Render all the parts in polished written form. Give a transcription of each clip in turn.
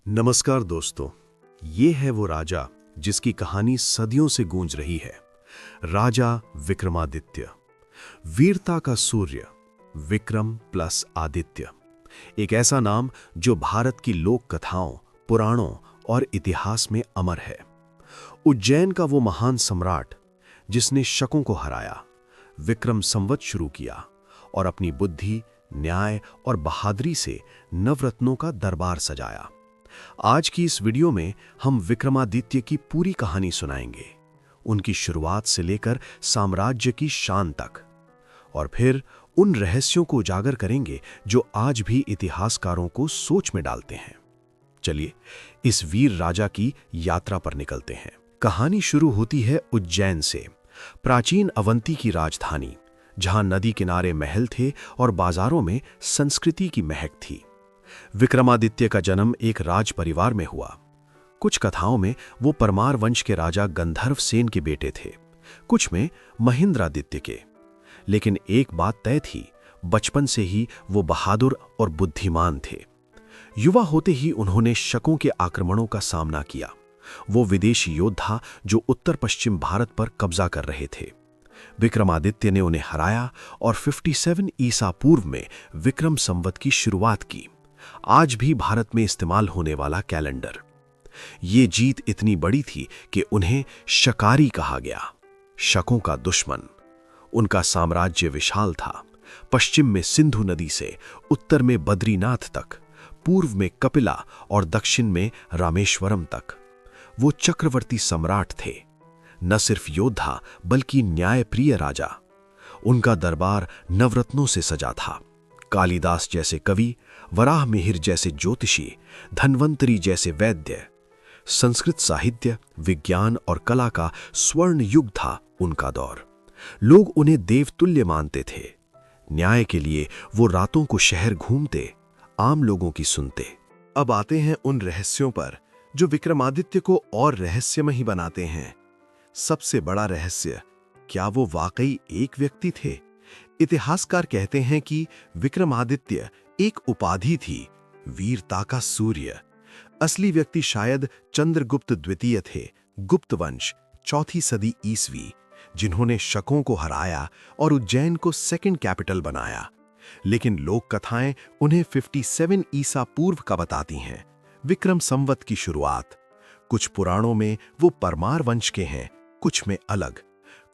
नमस्कार दोस्तों, ये है वो राजा जिसकी कहानी सदियों से गूंज रही है। राजा विक्रमादित्य, वीरता का सूर्य, विक्रम प्लस आदित्य। एक ऐसा नाम जो भारत की लोक कथाओं, पुराणों और इतिहास में अमर है। उज्जैन का वो महान सम्राट जिसने शकों को हराया, विक्रम संवत शुरू किया और अपनी बुद्धि, न्याय और बहादुरी से नवरत्नों का दरबार सजाया। आज की इस वीडियो में हम विक्रमादित्य की पूरी कहानी सुनाएंगे, उनकी शुरुआत से लेकर साम्राज्य की शान तक, और फिर उन रहस्यों को उजागर करेंगे जो आज भी इतिहासकारों को सोच में डालते हैं। चलिए इस वीर राजा की यात्रा पर निकलते हैं। कहानी शुरू होती है उज्जैन से, प्राचीन अवंती की राजधानी, जहां नदी किनारे महल थे और बाजारों में संस्कृति की महक थी। विक्रमादित्य का जन्म एक राज परिवार में हुआ। कुछ कथाओं में वो परमार वंश के राजा गंधर्व सेन के बेटे थे, कुछ में महेंद्रादित्य के। लेकिन एक बात तय थी, बचपन से ही वो बहादुर और बुद्धिमान थे। युवा होते ही उन्होंने शकों के आक्रमणों का सामना किया। वो विदेशी योद्धा जो उत्तर पश्चिम भारत पर कब्जा कर रहे थे। विक्रमादित्य ने उन्हें हराया और 57 ईसा पूर्व में विक्रम संवत की शुरुआत की, आज भी भारत में इस्तेमाल होने वाला कैलेंडर। ये जीत इतनी बड़ी थी कि उन्हें शकारी कहा गया, शकों का दुश्मन। उनका साम्राज्य विशाल था, पश्चिम में सिंधु नदी से उत्तर में बद्रीनाथ तक, पूर्व में कपिला और दक्षिण में रामेश्वरम तक। वो चक्रवर्ती सम्राट थे, न सिर्फ योद्धा बल्कि न्यायप्रिय राजा। उनका दरबार नवरत्नों से सजा था। कालिदास जैसे कवि, वराह मिहिर जैसे ज्योतिषी, धन्वंतरी जैसे वैद्य। संस्कृत साहित्य, विज्ञान और कला का स्वर्ण युग था उनका दौर। लोग उन्हें देवतुल्य मानते थे। न्याय के लिए वो रातों को शहर घूमते, आम लोगों की सुनते। अब आते हैं उन रहस्यों पर जो विक्रमादित्य को और रहस्यमय ही बनाते हैं। सबसे बड़ा रहस्य, क्या वो वाकई एक व्यक्ति थे? इतिहासकार कहते हैं कि विक्रमादित्य एक उपाधि थी, वीरता का सूर्य। असली व्यक्ति शायद चंद्रगुप्त द्वितीय थे, गुप्त वंश, 4वीं सदी ईसवी, जिन्होंने शकों को हराया और उज्जैन को सेकंड कैपिटल बनाया। लेकिन लोक कथाएं उन्हें 57 ईसा पूर्व का बताती हैं, विक्रम संवत की शुरुआत। कुछ पुराणों में वो परमार वंश के हैं, कुछ में अलग।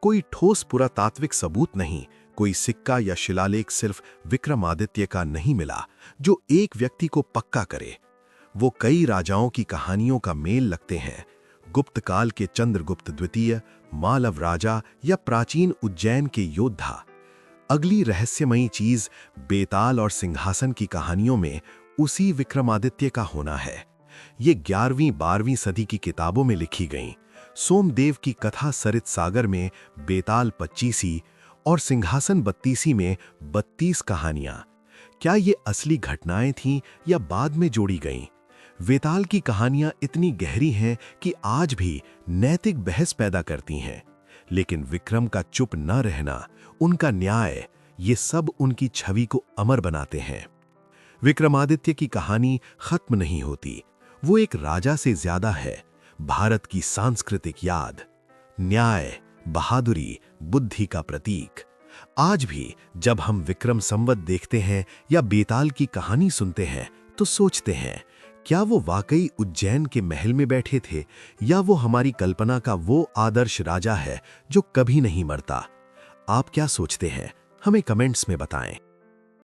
कोई ठोस पुरातात्विक सबूत नहीं, कोई सिक्का या शिलालेख सिर्फ विक्रमादित्य का नहीं मिला जो एक व्यक्ति को पक्का करे। वो कई राजाओं की कहानियों का मेल लगते हैं, गुप्त काल के चंद्रगुप्त द्वितीय, मालव राजा या प्राचीन उज्जैन के योद्धा। अगली रहस्यमयी चीज बेताल और सिंहासन की कहानियों में उसी विक्रमादित्य का होना है। ये 11वीं 12वीं सदी की किताबों में लिखी गईं। सोमदेव की कथा सरित सागर में बेताल 25 और सिंहासन 32 में 32 कहानियां। क्या ये असली घटनाएं थीं या बाद में जोड़ी गईं? वेताल की कहानियां इतनी गहरी हैं कि आज भी नैतिक बहस पैदा करती हैं। लेकिन विक्रम का चुप न रहना, उनका न्याय, ये सब उनकी छवि को अमर बनाते हैं। विक्रमादित्य की कहानी खत्म नहीं होती। वो एक राजा से ज्यादा है, भारत की सांस्कृतिक याद, न्याय, बहादुरी, बुद्धि का प्रतीक। आज भी जब हम विक्रम संवत देखते हैं या बेताल की कहानी सुनते हैं तो सोचते हैं, क्या वो वाकई उज्जैन के महल में बैठे थे या वो हमारी कल्पना का वो आदर्श राजा है जो कभी नहीं मरता? आप क्या सोचते हैं? हमें कमेंट्स में बताएं।